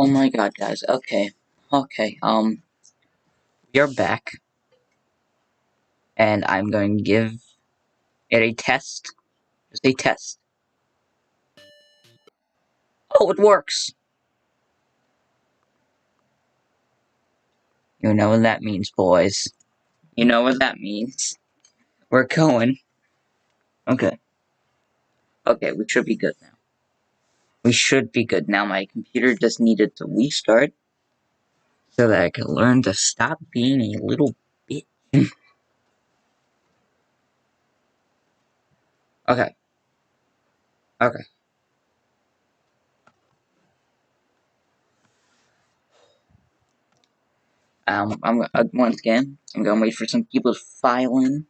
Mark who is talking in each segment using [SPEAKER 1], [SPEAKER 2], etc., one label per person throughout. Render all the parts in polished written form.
[SPEAKER 1] Oh my god, guys. Okay. Okay. We are back. And I'm going to give it a test. Just a test. Oh, it works! You know what that means, boys. You know what that means. We're going. Okay. Okay, we should be good now. We should be good now. My computer just needed to restart so that I could learn to stop being a little bitch. Okay. Okay. Once again, I'm gonna wait for some people to file in.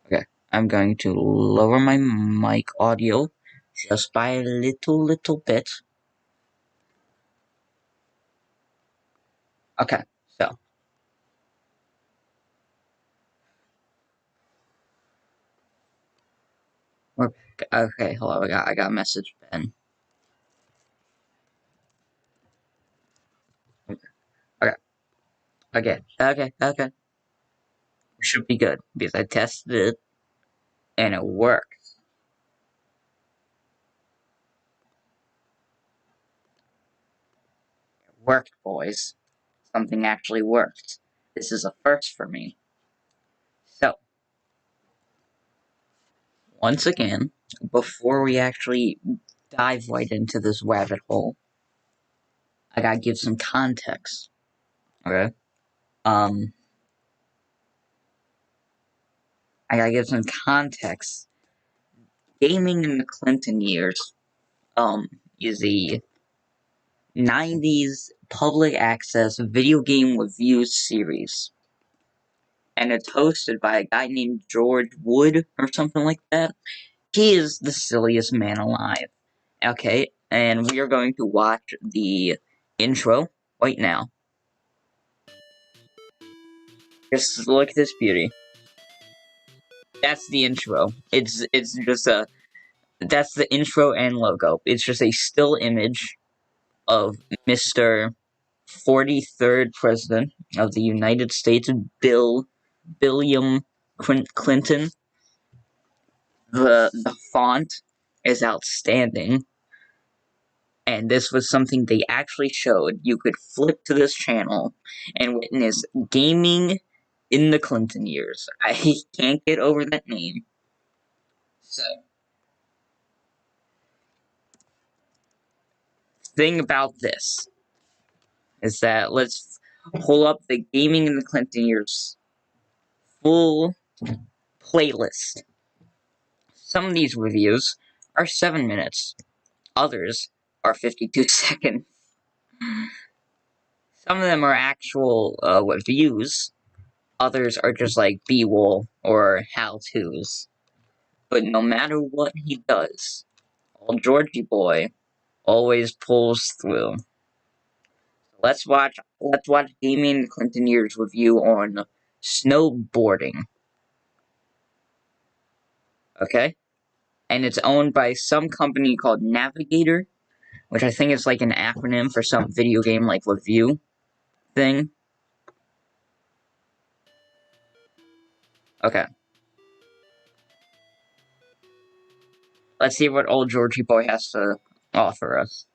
[SPEAKER 1] Okay, I'm going to lower my mic audio just by a little bit. Okay, so. We're back. Okay, hello, I got a message, Ben. Okay, okay. We should be good, because I tested it, and it worked. It worked, boys. Something actually worked. This is a first for me. So, once again, before we actually dive right into this rabbit hole, I gotta give some context. Okay? I gotta give some context. Gaming in the Clinton years, is a 90s public access video game review series. And it's hosted by a guy named George Wood, or something like that. He is the silliest man alive. Okay, and we are going to watch the intro right now. Just look at this beauty. That's the intro. It's just a... That's the intro and logo. It's just a still image of Mr. 43rd President of the United States, Billiam Clinton. The font is outstanding. And this was something they actually showed. You could flip to this channel and witness gaming in the Clinton years. I can't get over that name. So, thing about this is that let's pull up the gaming in the Clinton years full playlist. Some of these reviews are 7 minutes. Others are 52 seconds. Some of them are actual reviews. Others are just like B-roll or how-tos. But no matter what he does, old Georgie boy always pulls through. Let's watch Gaming Clinton Years review on snowboarding. Okay? And it's owned by some company called Navigator, which I think is like an acronym for some video game like review thing. Okay. Let's see what old Georgie boy has to offer us.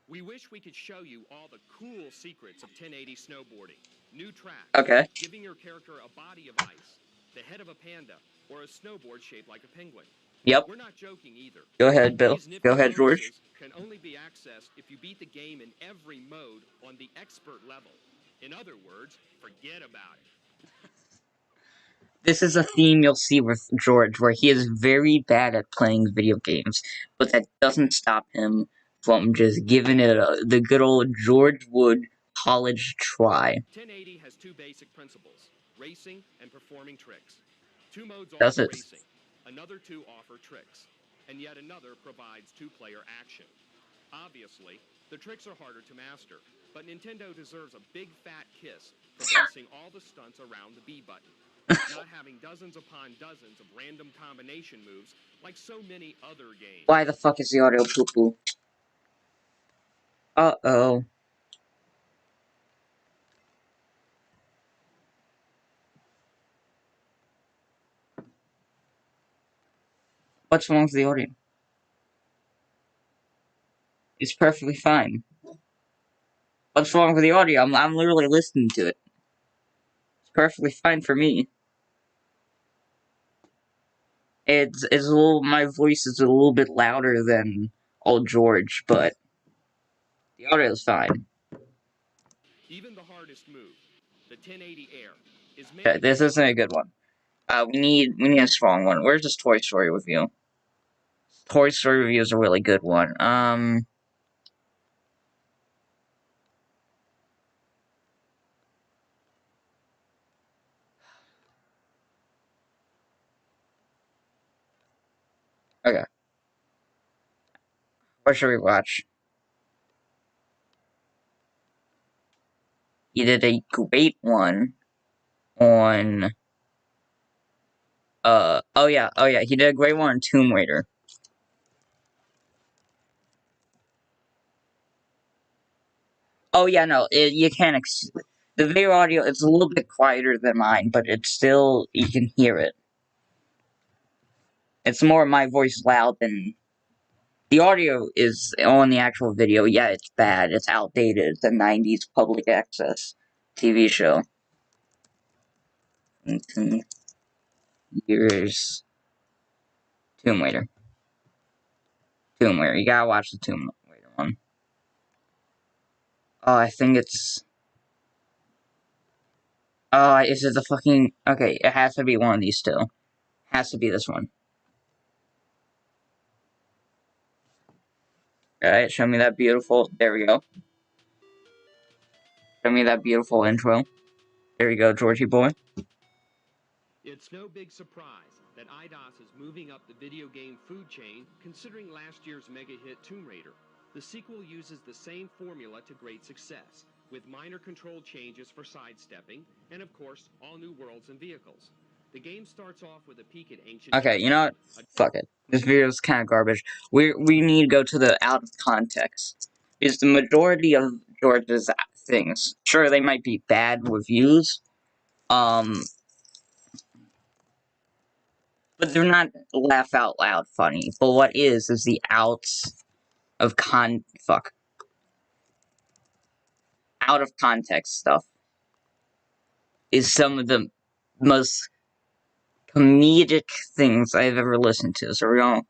[SPEAKER 2] We wish we could show you all the cool secrets of 1080 snowboarding. New tracks.
[SPEAKER 1] Okay.
[SPEAKER 2] Giving your character a body of ice, the head of a panda, or a snowboard shaped like a penguin.
[SPEAKER 1] Yep.
[SPEAKER 2] We're not joking either.
[SPEAKER 1] Go ahead, Bill.
[SPEAKER 2] These nifty
[SPEAKER 1] Go ahead, George.
[SPEAKER 2] bonuses can only be accessed if you beat the game in every mode on the expert level. In other words, forget about it.
[SPEAKER 1] This is a theme you'll see with George, where he is very bad at playing video games, but that doesn't stop him from just giving it the good old George Wood college try.
[SPEAKER 2] 1080 has two basic principles, racing and performing tricks. Two modes
[SPEAKER 1] Does
[SPEAKER 2] offer
[SPEAKER 1] it?
[SPEAKER 2] racing, another two offer tricks, and yet another provides two-player action. Obviously, the tricks are harder to master, but Nintendo deserves a big fat kiss for basing all the stunts around the B button. not having dozens upon dozens of random combination moves like so many other games.
[SPEAKER 1] Why the fuck is the audio poo-poo? Uh-oh. What's wrong with the audio? It's perfectly fine. What's wrong with the audio? I'm literally listening to it. It's perfectly fine for me. It's a little, my voice is a little bit louder than old George, but the audio is fine.
[SPEAKER 2] Even the hardest move, the 1080 air, is made
[SPEAKER 1] Okay, this isn't a good one. We need a strong one. Where's this Toy Story review? Toy Story review is a really good one. Okay. What should we watch? He did a great one on, oh yeah, he did a great one on Tomb Raider. Oh yeah, no, you can't, the video audio, it's a little bit quieter than mine, but it's still, you can hear it. It's more my voice loud than, the audio is on the actual video, yeah, it's bad, it's outdated, it's a 90s public access TV show. Here's Tomb Raider. Tomb Raider, you gotta watch the Tomb Raider one. Oh, I think it's, oh, is it the fucking, okay, it has to be one of these two. Has to be this one. Alright, show me that beautiful, there we go. Show me that beautiful intro. There you go, Georgie boy.
[SPEAKER 2] It's no big surprise that Eidos is moving up the video game food chain considering last year's mega hit Tomb Raider. The sequel uses the same formula to great success, with minor control changes for sidestepping, and of course, all new worlds and vehicles. The game starts off with a peek at ancient...
[SPEAKER 1] Okay, you know what? Fuck it. This video is kind of garbage. We need to go to the out of context. Because the majority of George's things, sure, they might be bad reviews, but they're not laugh out loud funny. But what is the outs of out of context stuff is some of the most comedic things I've ever listened to. So we're gonna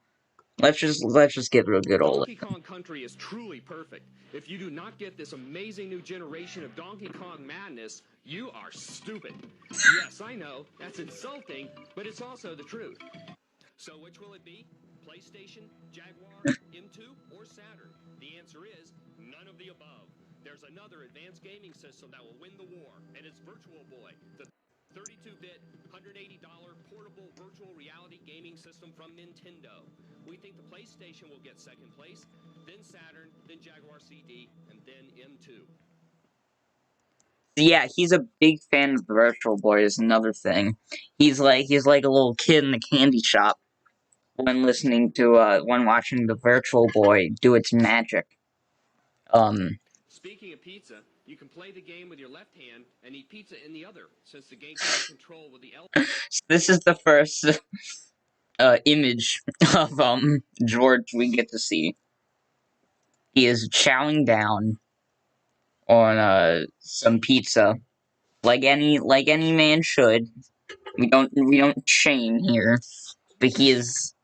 [SPEAKER 1] let's just get real good old.
[SPEAKER 2] Donkey Kong Country is truly perfect. If you do not get this amazing new generation of Donkey Kong madness, you are stupid. Yes, I know, that's insulting, but it's also the truth. So which will it be? PlayStation, Jaguar, M2, or Saturn? The answer is none of the above. There's another advanced gaming system that will win the war, and it's Virtual Boy, the 32-bit, $180 portable virtual reality gaming system from Nintendo. We think the PlayStation will get second place, then Saturn, then Jaguar CD, and then M2.
[SPEAKER 1] Yeah, he's a big fan of the Virtual Boy is another thing. He's like a little kid in the candy shop when listening to when watching the Virtual Boy do its magic.
[SPEAKER 2] Speaking of pizza, you can play the game with your left hand and eat pizza in the other, since the game can be controlled with the L.
[SPEAKER 1] This is the first image of George we get to see. He is chowing down on some pizza, like any man should. We don't shame here, but he is.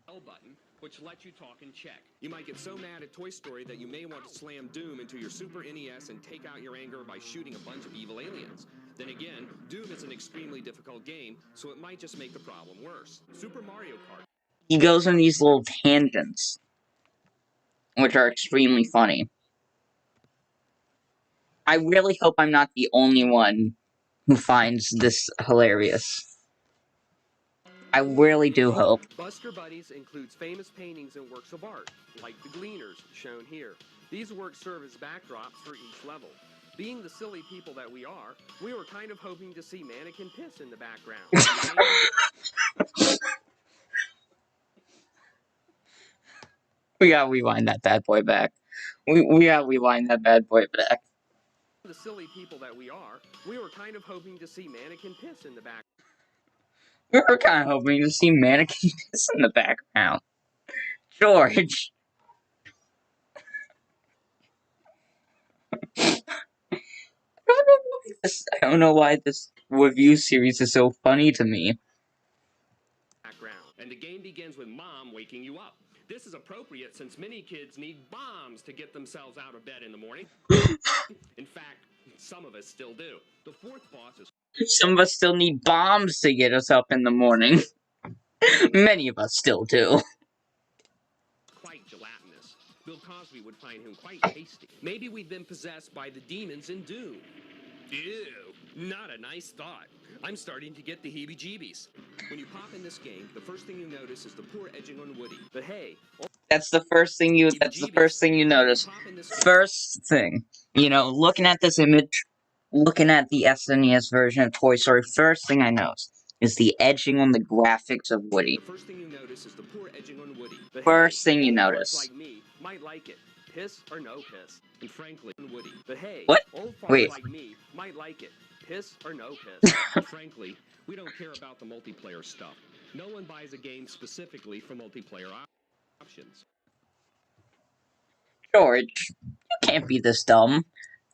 [SPEAKER 2] L button, which lets you talk and check. You might get so mad at Toy Story that you may want to slam Doom into your Super NES and take out your anger by shooting a bunch of evil aliens. Then again, Doom is an extremely difficult game, so it might just make the problem worse. Super Mario Kart.
[SPEAKER 1] He goes on these little tangents, which are extremely funny. I really hope I'm not the only one who finds this hilarious. I really do hope.
[SPEAKER 2] Buster Buddies includes famous paintings and works of art, like the Gleaners, shown here. These works serve as backdrops for each level. Being the silly people that we are, we were kind of hoping to see mannequin piss in the background.
[SPEAKER 1] We gotta rewind that bad boy back. We gotta rewind that bad boy back.
[SPEAKER 2] The silly people that we are, we were kind of hoping to see mannequin piss in the background.
[SPEAKER 1] We were kind of hoping to see mannequin piss in the background. George. I don't know why this review series is so funny to me.
[SPEAKER 2] And the game begins with Mom waking you up. This is appropriate since many kids need bombs to get themselves out of bed in the morning. In fact, some of us still do. The fourth boss is
[SPEAKER 1] Some of us still need bombs to get us up in the morning. Many of us still do.
[SPEAKER 2] quite gelatinous. Bill Cosby would find him quite tasty. Maybe we've been possessed by the demons in Doom. Ew, not a nice thought. I'm starting to get the heebie-jeebies. When you pop in this game, the first thing you notice is the poor edging on Woody. But hey,
[SPEAKER 1] That's the first thing you notice. First thing. You know, looking at this image, looking at the SNES version of Toy Story, first thing I notice is the edging on the graphics of Woody.
[SPEAKER 2] The first thing you notice is the poor edging on Woody. But
[SPEAKER 1] First
[SPEAKER 2] hey,
[SPEAKER 1] thing you
[SPEAKER 2] old farts
[SPEAKER 1] notice.
[SPEAKER 2] like me might like it. Piss or no piss. And frankly, Woody. But hey,
[SPEAKER 1] What?
[SPEAKER 2] old farts
[SPEAKER 1] Wait.
[SPEAKER 2] like me might like it. Piss or no piss. And frankly, we don't care about the multiplayer stuff. No one buys a game specifically for multiplayer options.
[SPEAKER 1] George, you can't be this dumb.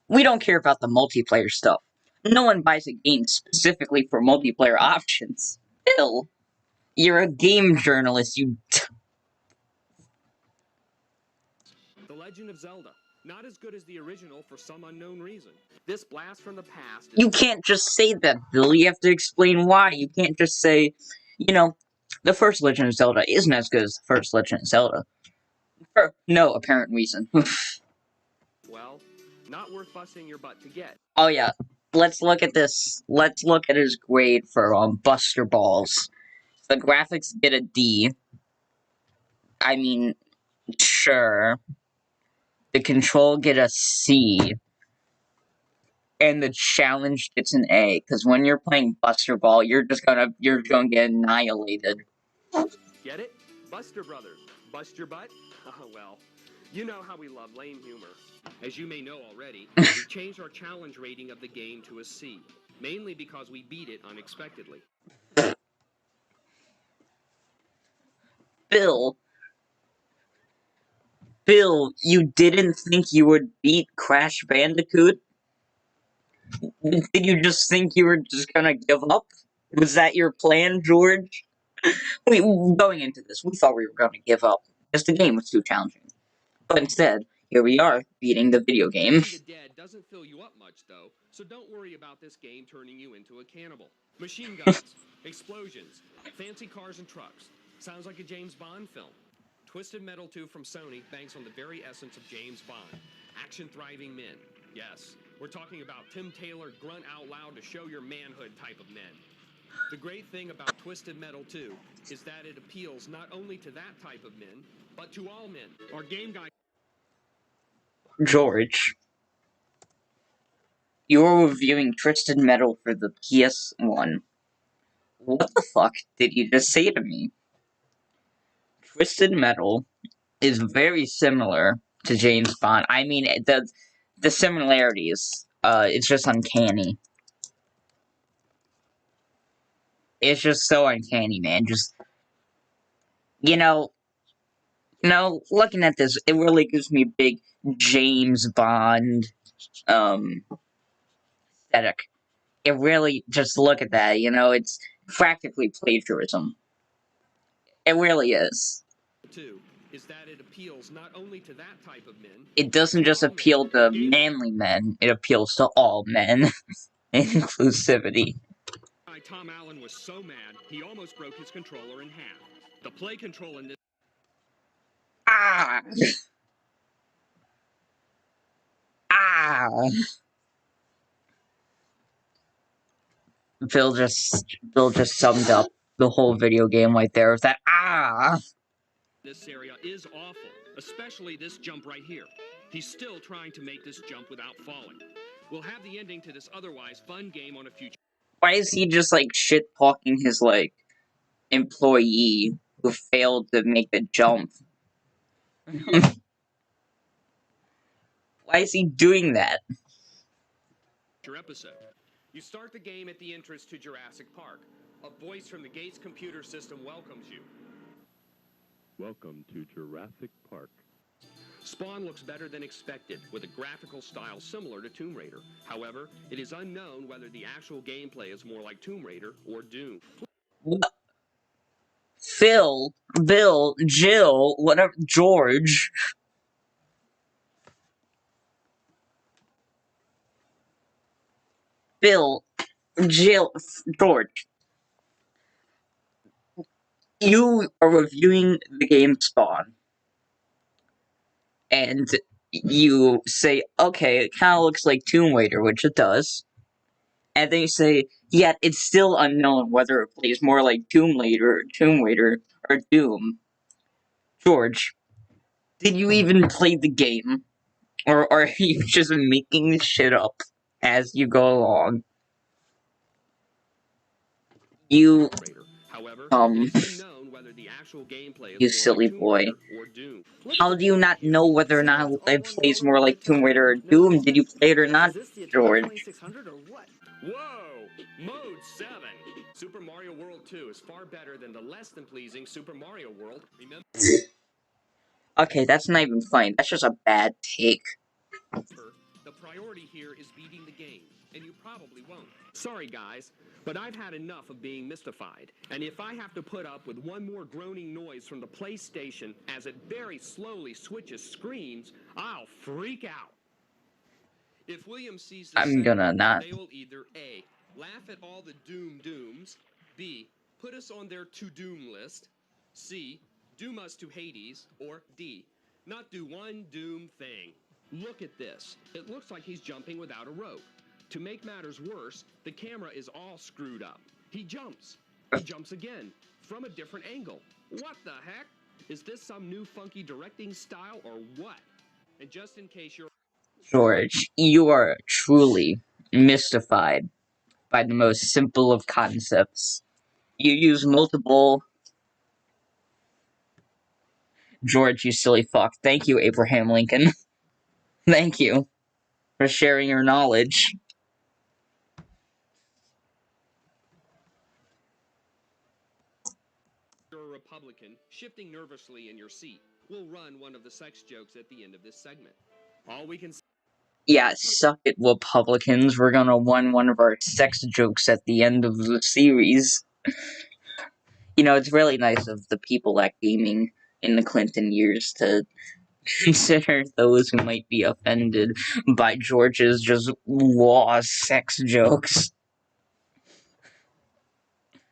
[SPEAKER 1] We don't care about the multiplayer stuff. No one buys a game specifically for multiplayer options. Bill, you're a game journalist, you...
[SPEAKER 2] The Legend of Zelda. Not as good as the original for some unknown reason. This blast from the past...
[SPEAKER 1] You can't just say that, Bill. You have to explain why. You can't just say, you know, the first Legend of Zelda isn't as good as the first Legend of Zelda. For no apparent reason.
[SPEAKER 2] Well, not worth busting your butt to get.
[SPEAKER 1] Oh yeah, let's look at this. Let's look at his grade for Buster Balls. The graphics get a D. I mean, sure. The control get a C. And the challenge gets an A. Because when you're playing Buster Ball, you're gonna get annihilated.
[SPEAKER 2] Get it? Buster Brothers. Bust your butt? Oh, well. You know how we love lame humor. As you may know already, we changed our challenge rating of the game to a C, mainly because we beat it unexpectedly.
[SPEAKER 1] Bill, you didn't think you would beat Crash Bandicoot? Did you just think you were just gonna give up? Was that your plan, George? Going into this, we thought we were gonna give up, because the game was too challenging. But instead, here we are, beating the video game.
[SPEAKER 2] The dead doesn't fill you up much, though, so don't worry about this game turning you into a cannibal. Machine guns, explosions, fancy cars and trucks. Sounds like a James Bond film. Twisted Metal 2 from Sony banks on the very essence of James Bond. Action-thriving men. Yes, we're talking about Tim Taylor grunt out loud to show your manhood type of men. The great thing about Twisted Metal 2 is that it appeals not only to that type of men, but to all men. Our game guide...
[SPEAKER 1] George, you're reviewing Twisted Metal for the PS1. What the fuck did you just say to me? Twisted Metal is very similar to James Bond. I mean, the similarities, it's just uncanny. It's just so uncanny, man. Just, you know, looking at this, it really gives me big James Bond, aesthetic. It really, just look at that, it's practically plagiarism. It really is.
[SPEAKER 2] Two is that it appeals not only to that type of men.
[SPEAKER 1] It doesn't just appeal to manly men, it appeals to all men. Inclusivity.
[SPEAKER 2] Tom Allen was so mad, he almost broke his controller in half. The play control in this...
[SPEAKER 1] Ah! Ah! Bill just summed up the whole video game right there with that ah!
[SPEAKER 2] This area is awful, especially this jump right here. He's still trying to make this jump without falling. We'll have the ending to this otherwise fun game on a future.
[SPEAKER 1] Why is he just like shit talking his like employee who failed to make the jump? Why is he doing that?
[SPEAKER 2] Episode. You start the game at the entrance to Jurassic Park. A voice from the Gates computer system welcomes you.
[SPEAKER 3] Welcome to Jurassic Park.
[SPEAKER 2] Spawn looks better than expected, with a graphical style similar to Tomb Raider. However, it is unknown whether the actual gameplay is more like Tomb Raider or Doom.
[SPEAKER 1] What? Phil, Bill, Jill, whatever, George. Bill, Jill, George. You are reviewing the game Spawn. And you say, okay, it kind of looks like Tomb Raider, which it does. And then you say, yet it's still unknown whether it plays more like Tomb Raider, or Doom. George, did you even play the game? Or are you just making this shit up as you go along? You,
[SPEAKER 2] However,
[SPEAKER 1] it
[SPEAKER 2] is unknown whether the actual gameplay is
[SPEAKER 1] you
[SPEAKER 2] more
[SPEAKER 1] silly
[SPEAKER 2] like Tomb
[SPEAKER 1] boy.
[SPEAKER 2] Raider or Doom.
[SPEAKER 1] How do you not know whether or not it plays more like Tomb Raider or Doom? Did you play it or not, George?
[SPEAKER 2] Whoa! Mode 7! Super Mario World 2 is far better than the less than pleasing Super Mario World. Remember,
[SPEAKER 1] Okay, that's not even funny. That's just a bad take.
[SPEAKER 2] the priority here is beating the game, and you probably won't. Sorry, guys, but I've had enough of being mystified. And if I have to put up with one more groaning noise from the PlayStation as it very slowly switches screens, I'll freak out. If Williams sees this
[SPEAKER 1] I'm gonna not.
[SPEAKER 2] they will either A, laugh at all the dooms, B, put us on their to-doom list, C, doom us to Hades, or D, not do one doom thing. Look at this. It looks like he's jumping without a rope. To make matters worse, the camera is all screwed up. He jumps. He jumps again, from a different angle. What the heck? Is this some new funky directing style or what? And just in case you're...
[SPEAKER 1] George, you are truly mystified by the most simple of concepts. You use multiple... George, you silly fuck. Thank you, Abraham Lincoln. Thank you for sharing your knowledge.
[SPEAKER 2] You're a Republican, shifting nervously in your seat. We'll run one of the sex jokes at the end of this segment. All we can say...
[SPEAKER 1] Yeah, suck it, Republicans. We're gonna run one of our sex jokes at the end of the series. You know, it's really nice of the people at gaming in the Clinton years to consider those who might be offended by George's just raw sex jokes.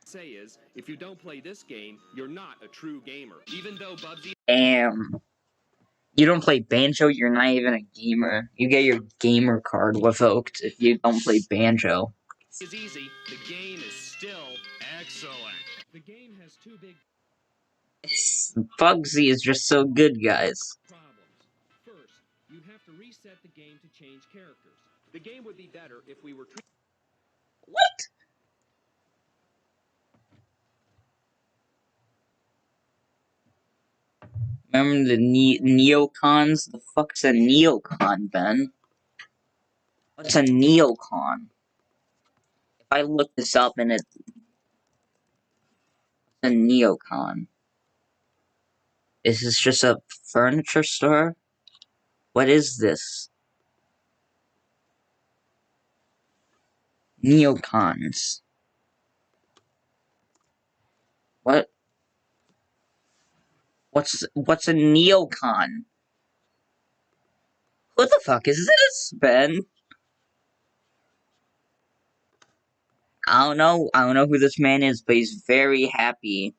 [SPEAKER 2] Say is, if you don't play this game, you're not a true gamer. Even though Bubsy...
[SPEAKER 1] Damn. You don't play Banjo, you're not even a gamer. You get your gamer card revoked if you don't play Banjo.
[SPEAKER 2] is easy, the game is still excellent. The game has two big
[SPEAKER 1] Bugsy is just so good, guys.
[SPEAKER 2] problems. First, you have to reset the game to change characters. The game would be better if we were...
[SPEAKER 1] What? Remember the neocons? The fuck's a neocon, Ben? What's a neocon? If I look this up and it's a neocon. Is this just a furniture store? What is this? Neocons. What? What's a neocon? Who the fuck is this, Ben? I don't know who this man is, but he's very happy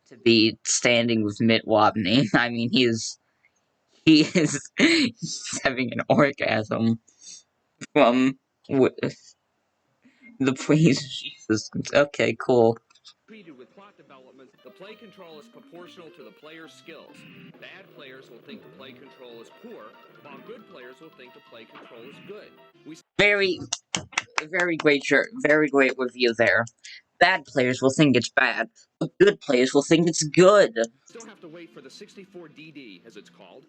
[SPEAKER 1] to be standing with Mitt Romney. I mean, he's he's having an orgasm from the praise Jesus. Okay, cool.
[SPEAKER 2] treated with plot development, the play control is proportional to the player's skills. Bad players will think the play control is poor, while good players will think the play control is good. We
[SPEAKER 1] Very, very great shirt. Very great review there. Bad players will think it's bad, but good players will think it's good.
[SPEAKER 2] still have to wait for the 64DD, as it's called.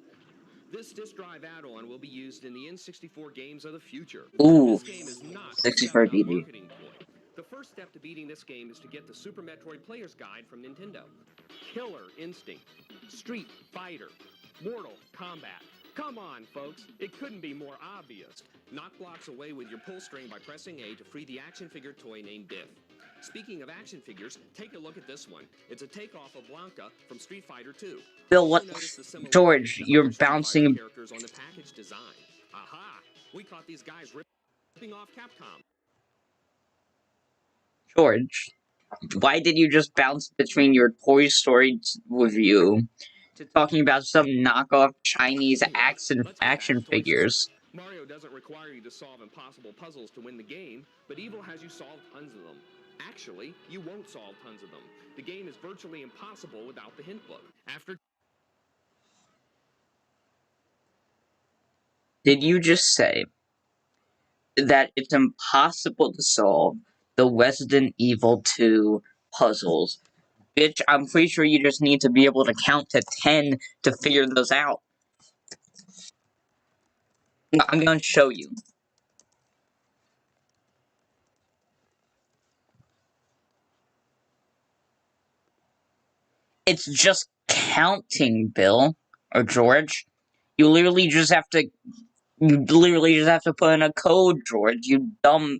[SPEAKER 2] This disk drive add-on will be used in the N64 games of the future.
[SPEAKER 1] Ooh,
[SPEAKER 2] This game is not a
[SPEAKER 1] 64
[SPEAKER 2] 7-up
[SPEAKER 1] DD.
[SPEAKER 2] marketing ploy. The first step to beating this game is to get the Super Metroid Player's Guide from Nintendo. Killer Instinct, Street Fighter, Mortal Kombat. Come on, folks. It couldn't be more obvious. Knock blocks away with your pull string by pressing A to free the action figure toy named Biff. Speaking of action figures, take a look at this one. It's a takeoff of Blanka from Street Fighter 2.
[SPEAKER 1] Bill, what?
[SPEAKER 2] Also notice the similarities
[SPEAKER 1] George,
[SPEAKER 2] to
[SPEAKER 1] you're
[SPEAKER 2] other Street Fighter
[SPEAKER 1] bouncing.
[SPEAKER 2] characters on the package design. Aha! We caught these guys ripping off Capcom.
[SPEAKER 1] George, why did you just bounce between your Toy Story review to talking about some knockoff Chinese
[SPEAKER 2] Anyway,
[SPEAKER 1] action
[SPEAKER 2] let's get back to Toy Story.
[SPEAKER 1] figures?
[SPEAKER 2] Mario doesn't require you to solve impossible puzzles to win the game, but Evil has you solve tons of them. Actually, you won't solve tons of them. The game is virtually impossible without the hint book. After
[SPEAKER 1] Did you just say that it's impossible to solve the Resident Evil 2 puzzles? Bitch, I'm pretty sure you just need to be able to count to 10 to figure those out. I'm gonna show you. It's just counting, Bill. Or George. You literally just have to put in a code, George, you dumb.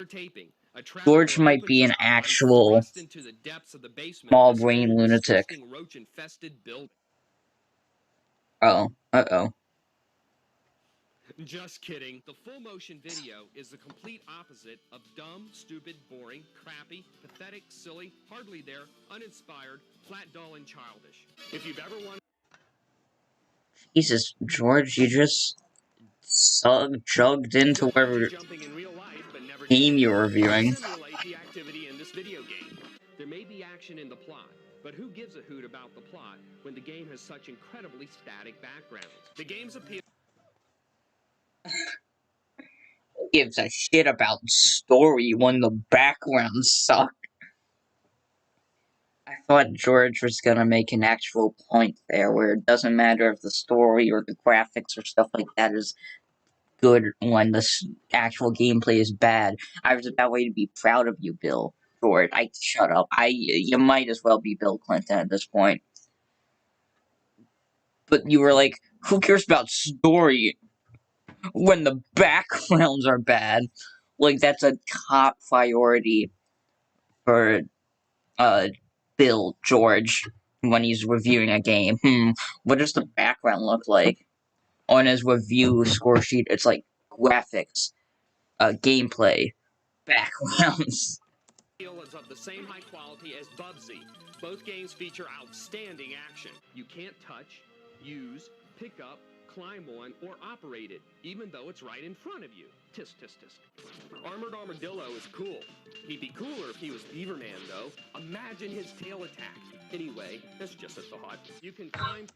[SPEAKER 2] taping, a
[SPEAKER 1] George
[SPEAKER 2] trapdoor
[SPEAKER 1] might
[SPEAKER 2] opens
[SPEAKER 1] be an
[SPEAKER 2] up and I'm
[SPEAKER 1] actual
[SPEAKER 2] thrust into the depths of the basement
[SPEAKER 1] small
[SPEAKER 2] of this
[SPEAKER 1] brain
[SPEAKER 2] old,
[SPEAKER 1] lunatic.
[SPEAKER 2] disgusting, roach-infested building.
[SPEAKER 1] Oh, uh-oh.
[SPEAKER 2] Just kidding. The full motion video is the complete opposite of dumb, stupid, boring, crappy, pathetic, silly, hardly there, uninspired, flat, dull, and childish. If you've ever wanted
[SPEAKER 1] Jesus, George, you just jugged into whatever
[SPEAKER 2] jumping in real life but never
[SPEAKER 1] game
[SPEAKER 2] did,
[SPEAKER 1] you were reviewing.
[SPEAKER 2] simulate the activity in this video game. There may be action in the plot, but who gives a hoot about the plot when the game has such incredibly static backgrounds? The game's appeal
[SPEAKER 1] Gives a shit about story when the backgrounds suck. I thought George was gonna make an actual point there, where it doesn't matter if the story or the graphics or stuff like that is good when the actual gameplay is bad. I was about ready to be proud of you, Bill. George, shut up. You might as well be Bill Clinton at this point. But you were like, who cares about story when the backgrounds are bad? Like, that's a top priority for, Bill George when he's reviewing a game. What does the background look like? On his review score sheet, it's like graphics, gameplay, backgrounds.
[SPEAKER 2] is of the same high quality as Bubsy. Both games feature outstanding action. You can't touch, use, pick up, climb on, or operate it, even though it's right in front of you. Tisk, tisk, tisk. Armored Armadillo is cool. He'd be cooler if he was Beaverman, though. Imagine his tail attack. Anyway, that's just a thought. You can climb...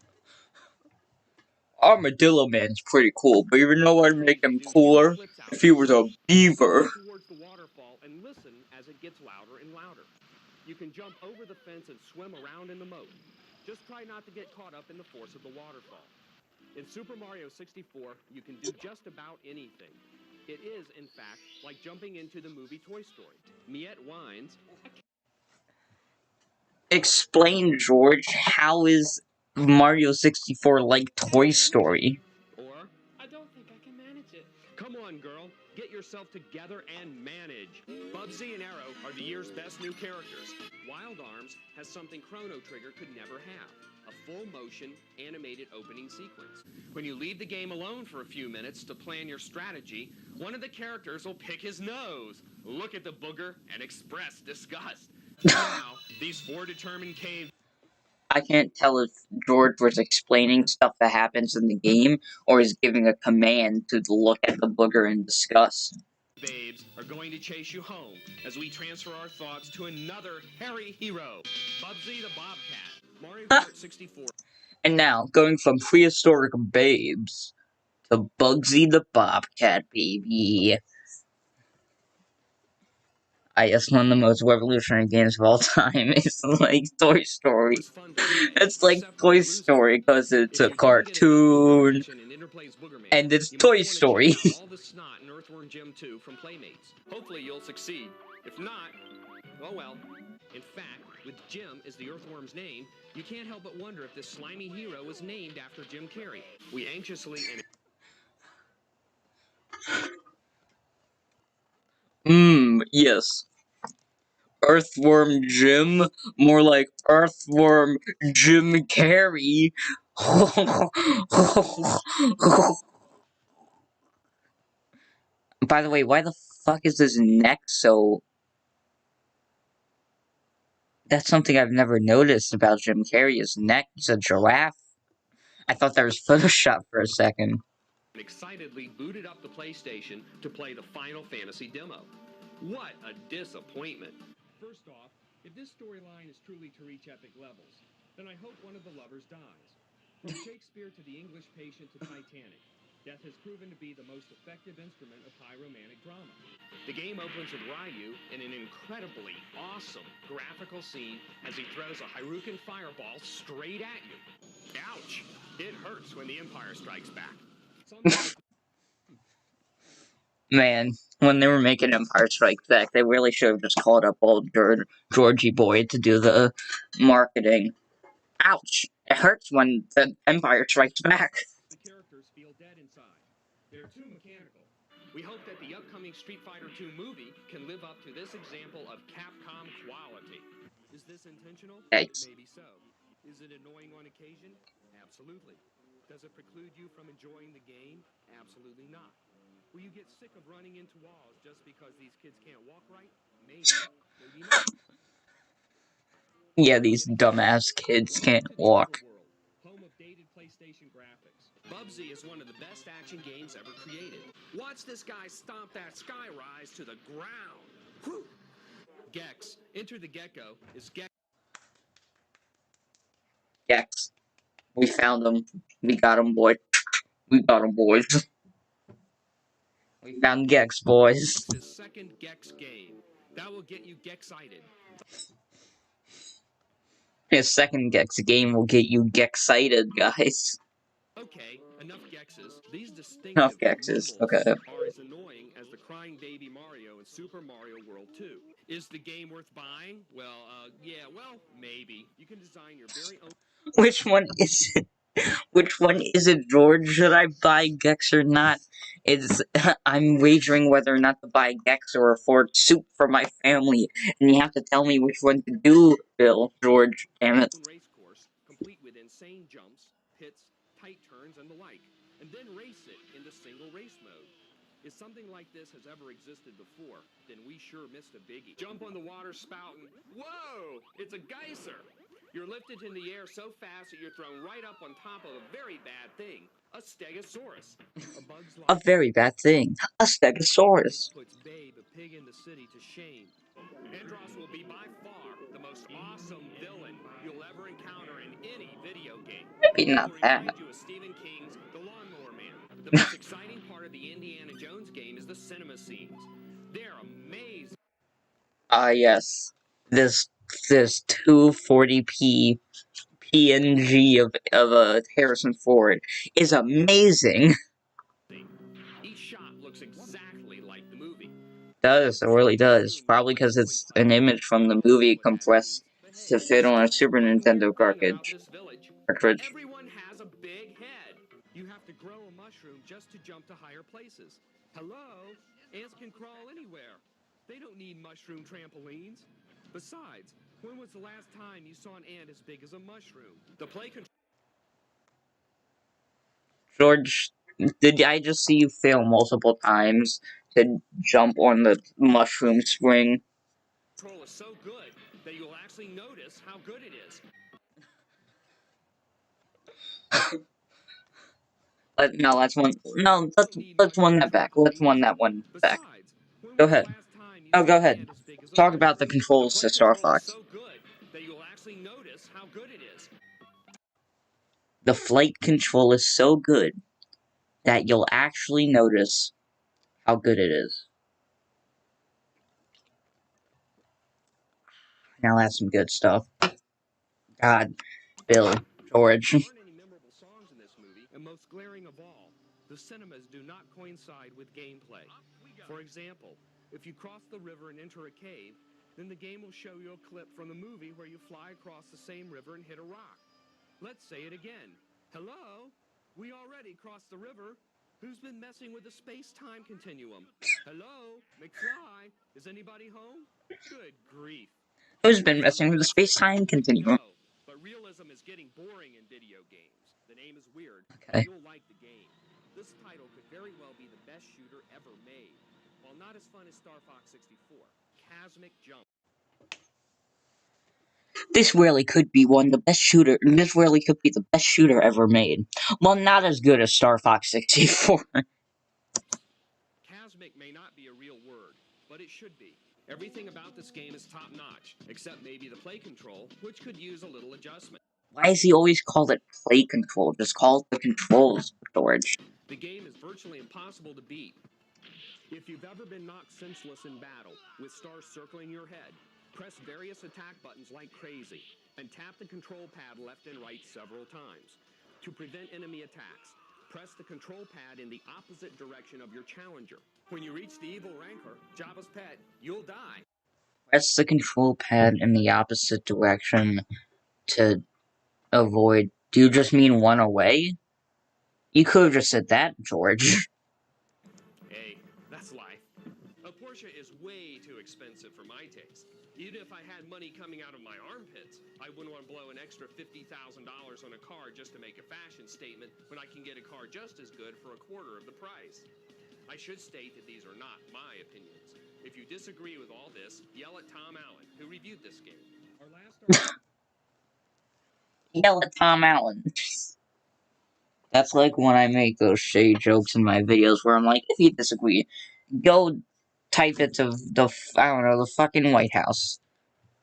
[SPEAKER 1] Armadillo Man's pretty cool, but you know what would make him cooler? If he was a beaver.
[SPEAKER 2] Towards the waterfall and listen as it gets louder and louder. You can jump over the fence and swim around in the moat. Just try not to get caught up in the force of the waterfall. In Super Mario 64, you can do just about anything. It is, in fact, like jumping into the movie Toy Story. Miette whines.
[SPEAKER 1] Explain, George, how is Mario 64 like Toy Story?
[SPEAKER 2] Or, I don't think I can manage it. Come on, girl. Get yourself together and manage. Bubsy and Arrow are the year's best new characters. Wild Arms has something Chrono Trigger could never have. A full-motion, animated opening sequence. When you leave the game alone for a few minutes to plan your strategy, one of the characters will pick his nose, look at the booger, and express disgust. Now, these four determined cave...
[SPEAKER 1] I can't tell if George was explaining stuff that happens in the game, or is giving a command to look at the booger in disgust.
[SPEAKER 2] babes are going to chase you home as we transfer our thoughts to another hairy hero, Bubsy the Bobcat. Mario Kart 64.
[SPEAKER 1] And now, going from prehistoric babes to Bugsy the Bobcat, baby. I guess one of the most revolutionary games of all time is like Toy Story.
[SPEAKER 2] Was fun to play,
[SPEAKER 1] It's like
[SPEAKER 2] except
[SPEAKER 1] Toy
[SPEAKER 2] when you're losing.
[SPEAKER 1] Story because it's
[SPEAKER 2] If
[SPEAKER 1] a
[SPEAKER 2] you didn't get enough booger
[SPEAKER 1] cartoon
[SPEAKER 2] action in Interplay's Boogerman,
[SPEAKER 1] and it's
[SPEAKER 2] you
[SPEAKER 1] Toy
[SPEAKER 2] might want to
[SPEAKER 1] Story.
[SPEAKER 2] check out all the snot in Earthworm Jim 2 from Playmates. Hopefully you'll succeed. If not, oh well. In fact, with Jim as the Earthworm's name, you can't help but wonder if this slimy hero was named after Jim Carrey. We anxiously and
[SPEAKER 1] Yes. Earthworm Jim? More like Earthworm Jim Carrey. By the way, why the fuck is his neck so... That's something I've never noticed about Jim Carrey. His neck is a giraffe. I thought that was Photoshop for a second.
[SPEAKER 2] excitedly booted up the PlayStation to play the Final Fantasy demo. What a disappointment. First off, if this storyline is truly to reach epic levels, then I hope one of the lovers dies. From Shakespeare to the English Patient to Titanic, death has proven to be the most effective instrument of high romantic drama. The game opens with Ryu in an incredibly awesome graphical scene as he throws a Haruken fireball straight at you. Ouch! It hurts when the Empire strikes back.
[SPEAKER 1] Man, when they were making Empire Strikes Back, they really should have just called up old Georgie Boy to do the marketing. Ouch! It hurts when the Empire Strikes Back.
[SPEAKER 2] The characters feel dead inside. They're too mechanical. We hope that the upcoming Street Fighter II movie can live up to this example of Capcom quality. Is this intentional?
[SPEAKER 1] Yikes.
[SPEAKER 2] Maybe so. Is it annoying on occasion? Absolutely. Does it preclude you from enjoying the game? Absolutely not. Will you get sick of running into walls just because these kids can't walk right? Maybe. Maybe not.
[SPEAKER 1] Yeah, these dumbass kids can't walk.
[SPEAKER 2] Home of dated PlayStation graphics. Bubsy is one of the best action games ever created. Watch this guy stomp that Skyrise to the ground. Whew. Gex. Enter the Gecko is Gex.
[SPEAKER 1] Gex. We found him. We got him, boy. We got him, boys. We found Gex, boys.
[SPEAKER 2] His second Gex game. That will get you Gex-cited.
[SPEAKER 1] His second Gex game will get you Gex-cited, guys.
[SPEAKER 2] Okay, enough Gexes. These distinctive
[SPEAKER 1] Enough Gexes,
[SPEAKER 2] nibbles
[SPEAKER 1] okay.
[SPEAKER 2] are as annoying as the crying baby Mario in Super Mario World 2. Is the game worth buying? Well, maybe. You can design your very own...
[SPEAKER 1] Which one is it? Which one is it, George? Should I buy Gex or not? I'm wagering whether or not to buy Gex or afford soup for my family, and you have to tell me which one to do, George, damn it.
[SPEAKER 2] race course, complete with insane jumps, pits, tight turns, and the like, and then race it into single race mode. If something like this has ever existed before, then we sure missed a biggie. Jump on the water spout and whoa! It's a geyser! You're lifted in the air so fast that you're thrown right up on top of a very bad thing, a Stegosaurus. A bug's life
[SPEAKER 1] A very bad thing. A Stegosaurus.
[SPEAKER 2] puts Babe, a pig in the city, to shame. Andross will be by far the most awesome villain you'll ever encounter in any video game.
[SPEAKER 1] Maybe not
[SPEAKER 2] He'll
[SPEAKER 1] that.
[SPEAKER 2] remind you of Stephen King's The Lawnmower Man. The most exciting part of the Indiana Jones game is the cinema scenes. They're amazing.
[SPEAKER 1] Yes. This 240p PNG of Harrison Ford is amazing.
[SPEAKER 2] Each shot looks exactly like the movie.
[SPEAKER 1] It really does. Probably because it's an image from the movie compressed to fit on a Super Nintendo cartridge.
[SPEAKER 2] Everyone has a big head. You have to grow a mushroom just to jump to higher places. Hello? Ants can crawl anywhere. They don't need mushroom trampolines. Besides, when was the last time you saw an ant as big as a mushroom? The play control.
[SPEAKER 1] George, did I just see you fail multiple times to jump on the mushroom spring?
[SPEAKER 2] Control is so good that you'll actually notice how good it is.
[SPEAKER 1] Let's one that back. Let's one that one back.
[SPEAKER 2] Besides,
[SPEAKER 1] Go ahead.
[SPEAKER 2] Last time you
[SPEAKER 1] Oh,
[SPEAKER 2] saw
[SPEAKER 1] go
[SPEAKER 2] a
[SPEAKER 1] ahead.
[SPEAKER 2] hand as big as a
[SPEAKER 1] Talk
[SPEAKER 2] horse.
[SPEAKER 1] about the controls
[SPEAKER 2] The
[SPEAKER 1] to
[SPEAKER 2] play
[SPEAKER 1] Star
[SPEAKER 2] control is
[SPEAKER 1] Fox.
[SPEAKER 2] so good that you'll actually notice how good it is.
[SPEAKER 1] The flight control is so good that you'll actually notice how good it is. Now that's some good stuff. God, Bill, George.
[SPEAKER 2] There aren't any memorable songs in this movie, and most glaring of all, the cinemas do not coincide with gameplay. For example, if you cross the river and enter a cave, then the game will show you a clip from the movie where you fly across the same river and hit a rock. Let's say it again. Hello? We already crossed the river. Who's been messing with the space-time continuum? Hello? McFly? Is anybody home? Good grief.
[SPEAKER 1] Who's been messing with the space-time continuum?
[SPEAKER 2] No, but realism is getting boring in video games. The name is weird,
[SPEAKER 1] Okay.
[SPEAKER 2] but you'll like the game. This title could very well be the best shooter ever made. While not as fun as Star Fox 64, Cosmic Jump.
[SPEAKER 1] This really could be the best shooter ever made. Well, not as good as Star Fox 64.
[SPEAKER 2] Cosmic may not be a real word, but it should be. Everything about this game is top-notch, except maybe the play control, which could use a little adjustment.
[SPEAKER 1] Why does he always call it play control? Just call it the controls, George.
[SPEAKER 2] The game is virtually impossible to beat. If you've ever been knocked senseless in battle, with stars circling your head, press various attack buttons like crazy, and tap the control pad left and right several times. To prevent enemy attacks, press the control pad in the opposite direction of your challenger. When you reach the evil Rancor, Jabba's pet, you'll die.
[SPEAKER 1] Press the control pad in the opposite direction to avoid. Do you just mean one away? You could have just said that, George.
[SPEAKER 2] Hey, that's life. A Porsche is way too expensive for my taste. Even if I had money coming out of my armpits, I wouldn't want to blow an extra $50,000 on a car just to make a fashion statement when I can get a car just as good for a quarter of the price. I should state that these are not my opinions. If you disagree with all this, yell at Tom Allen, who reviewed this game. Our last
[SPEAKER 1] Yell at Tom Allen. That's like when I make those shade jokes in my videos where I'm like, if you disagree, go type it to the fucking White House.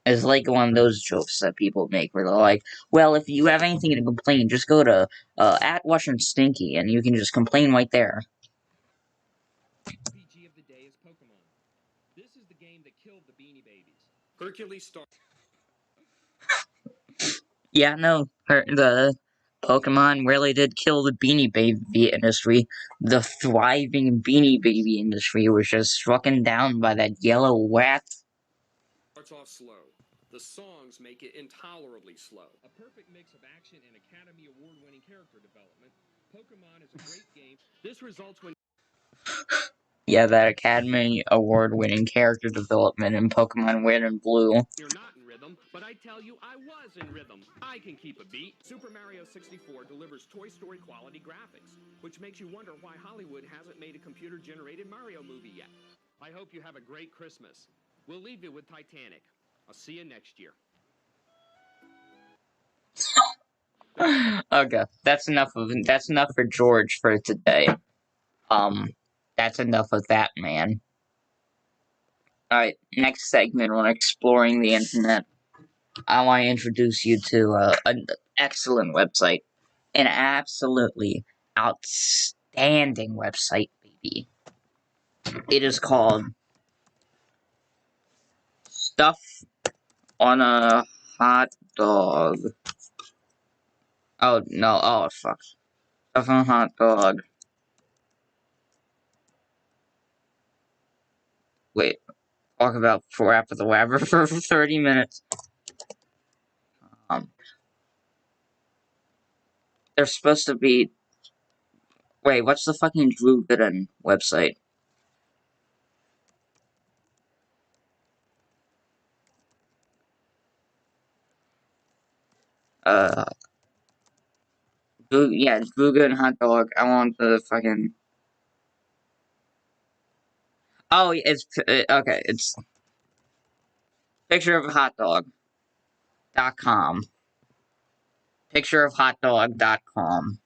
[SPEAKER 1] It's like one of those jokes that people make where they're like, well, if you have anything to complain, just go to at Washington Stinky and you can just complain right there.
[SPEAKER 2] RPG of the day is Pokemon. This is the game that killed the Beanie Babies. Hercules Star.
[SPEAKER 1] Yeah, no, the Pokemon really did kill the Beanie Baby industry. The thriving Beanie Baby industry was just struck down by that yellow rat.
[SPEAKER 2] Starts off slow. The songs make it intolerably slow. A perfect mix of action and Academy Award-winning character development. Pokemon is a great game. This results when
[SPEAKER 1] Yeah, that Academy Award-winning character development in Pokemon Red and Blue.
[SPEAKER 2] you're not in rhythm, but I tell you I was in rhythm. I can keep a beat. Super Mario 64 delivers Toy Story quality graphics, which makes you wonder why Hollywood hasn't made a computer-generated Mario movie yet. I hope you have a great Christmas. We'll leave you with Titanic. I'll see you next year.
[SPEAKER 1] Okay, that's enough for George for today. That's enough of that, man. Alright, next segment on exploring the internet. I want to introduce you to an excellent website. An absolutely outstanding website, baby. It is called Stuff on a Hot Dog. Oh, no, oh, fuck. Stuff on a Hot Dog. Wait, talk about Rapper the Wabber for 30 minutes. There's supposed to be... Wait, what's the fucking Drew Gooden website? Drew Gooden Hot Dog. I want the fucking... Oh, it's... okay, it's... Picture of a hot dog.com. Pictureofhotdog.com.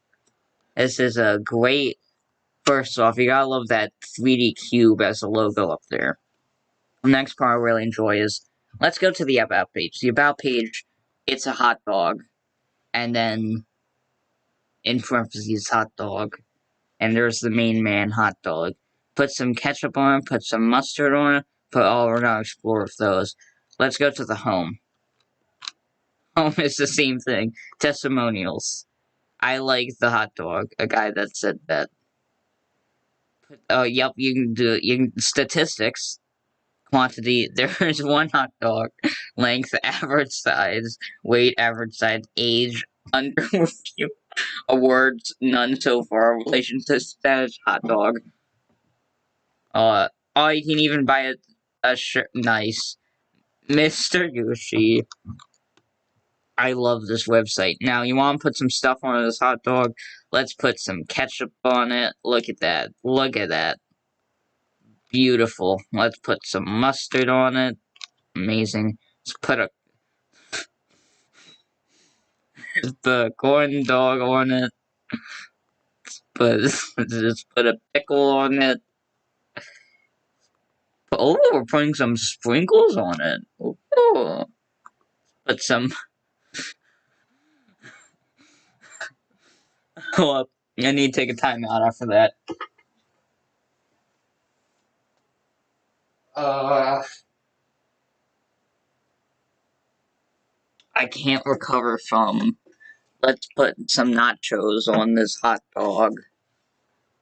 [SPEAKER 1] This is a great... First off, you gotta love that 3D cube as a logo up there. The next part I really enjoy is, let's go to the About page. The About page, it's a hot dog. And then, in parentheses, hot dog. And there's the main man, hot dog. Put some ketchup on it, put some mustard on it, we're gonna explore with those. Let's go to the home. Home is the same thing. Testimonials. I like the hot dog. A guy that said that. Oh, yep, you can do it. Statistics. Quantity. There's one hot dog. Length, average size. Weight, average size. Age, under review. Awards, none so far. Relation to status, hot dog. Oh, you can even buy a shirt. Nice. Mr. Gucci. I love this website. Now, you want to put some stuff on this hot dog? Let's put some ketchup on it. Look at that. Look at that. Beautiful. Let's put some mustard on it. Amazing. Let's put the corn dog on it. Just put a pickle on it. Oh, we're putting some sprinkles on it. Oh. Put some... Oh, I need to take a time out after that. I can't recover from... Let's put some nachos on this hot dog.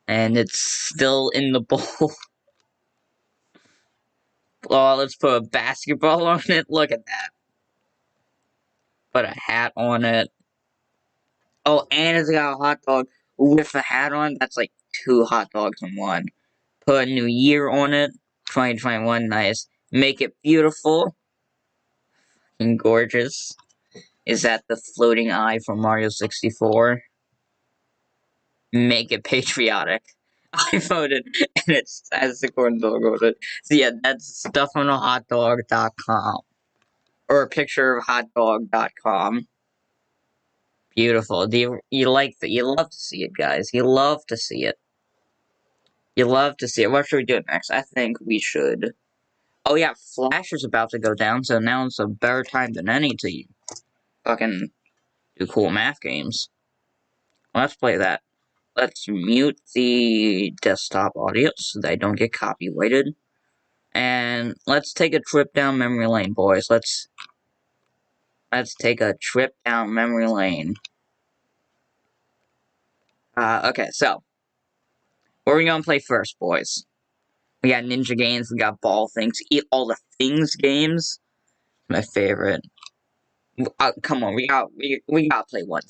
[SPEAKER 1] And it's still in the bowl. Oh, let's put a basketball on it. Look at that. Put a hat on it. Oh, and it's got a hot dog with a hat on. That's like 2 hot dogs in one. Put a new year on it. 2021, nice. Make it beautiful. And gorgeous. Is that the floating eye from Mario 64? Make it patriotic. I voted, and it's as the corn dog voted. So yeah, that's stuffonahotdog.com. Or a picture of hotdog.com. Beautiful. You like that? You love to see it, guys. You love to see it. You love to see it. What should we do next? I think we should... Oh yeah, Flash is about to go down, so now it's a better time than any to fucking do cool math games. Let's play that. Let's mute the desktop audio so they don't get copyrighted. And let's take a trip down memory lane, boys. Let's take a trip down memory lane. Okay, so what are we gonna play first, boys? We got Ninja Games, we got Ball Things, Eat All the Things games. My favorite. Come on, we gotta play 1-3.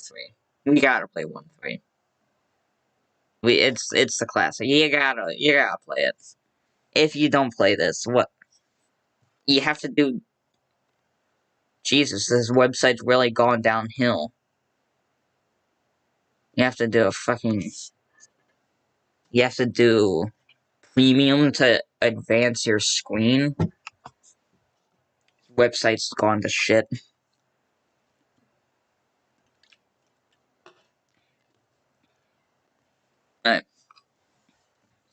[SPEAKER 1] We gotta play 1-3. It's the classic. You gotta play it. If you don't play this, what? You have to do... Jesus, this website's really gone downhill. You have to do a fucking... You have to do premium to advance your screen. Website's gone to shit. Alright.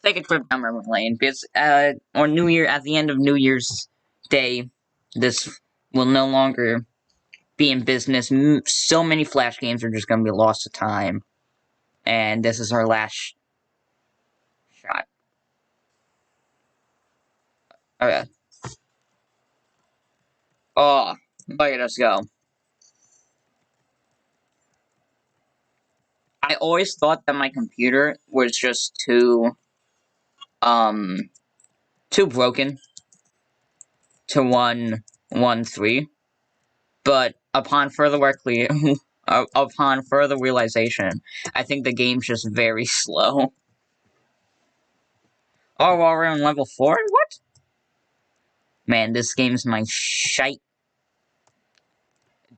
[SPEAKER 1] Take a trip down memory lane, because, on New Year, at the end of New Year's Day, this will no longer be in business. So many Flash games are just gonna be lost to time. And this is our last shot. Okay. Oh, look at us go. I always thought that my computer was just too broken to 1-1-3. But upon further upon further realization, I think the game's just very slow. Oh, well, we're on level 4? What? Man, this game's my shite.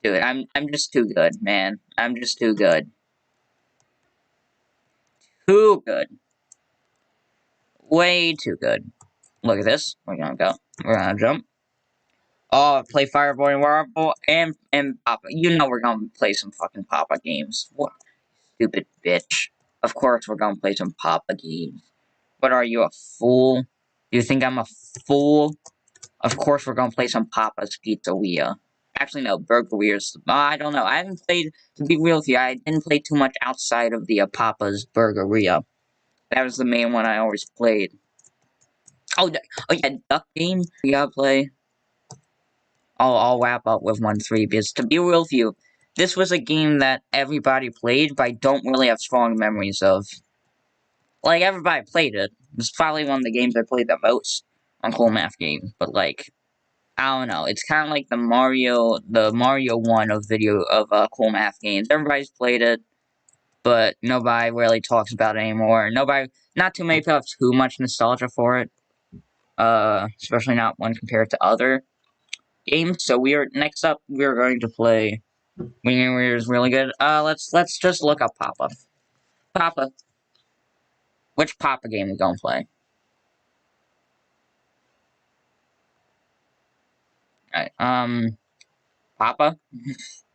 [SPEAKER 1] Dude, I'm just too good, man. I'm just too good. Too good. Way too good. Look at this. We're gonna go. We're gonna jump. Oh, play Fireboy and Warble and Papa. You know we're gonna play some fucking Papa games. What? Stupid bitch. Of course we're gonna play some Papa games. What are you, a fool? Do you think I'm a fool? Of course, we're gonna play some Papa's Pizzeria. Actually, no, Burgeria's. I don't know. I haven't played. To be real with you, I didn't play too much outside of the Papa's Burgeria. That was the main one I always played. Oh, oh yeah, Duck Game. We gotta play. I'll wrap up with 1-3 because to be real with you, this was a game that everybody played, but I don't really have strong memories of. Like, everybody played it. It's probably one of the games I played the most on Cool Math Game, but like, I don't know. It's kind of like the Mario 1 of Cool Math games. Everybody's played it, but nobody really talks about it anymore. Not too many people have too much nostalgia for it. Especially not when compared to other games. So next up we're going to play. Wing is really good. Let's just look up Papa. Papa. Which Papa game we gonna play? Alright, Papa?